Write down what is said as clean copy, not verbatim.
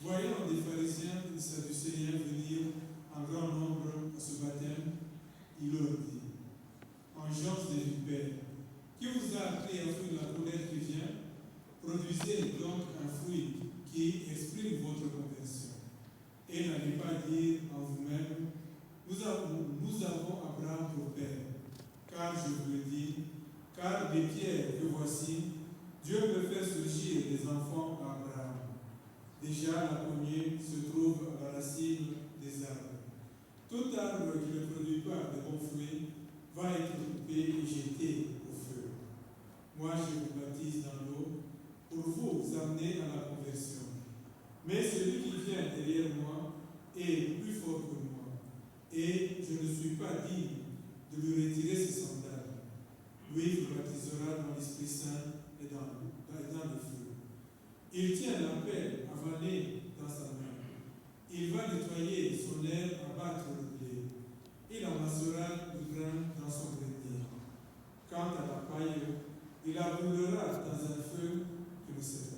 Voyant des pharisiens et des sadducéens venir en grand nombre à ce baptême, et un fruit de la colère qui vient, produisez donc un fruit qui exprime votre conversion. Et n'allez pas dire en vous-même, nous avons Abraham pour père. Car je vous le dis, car des pierres que voici, Dieu peut faire surgir des enfants à Abraham. Déjà, la poignée se trouve à la racine des arbres. Tout arbre qui ne produit pas de bons fruits va être coupé et jeté au feu. Moi, je vous baptise dans l'eau pour vous amener à la conversion. Mais celui qui vient derrière moi est plus fort que moi, et je ne suis pas digne de lui retirer ses sandales. Lui vous baptisera dans l'Esprit Saint et dans le feu. Il tient la pelle avalée dans sa main. Il va nettoyer son air à battre le blé. Il amassera du grain dans son grenier. Quant à la paille, il la brûlera dans un feu qui ne se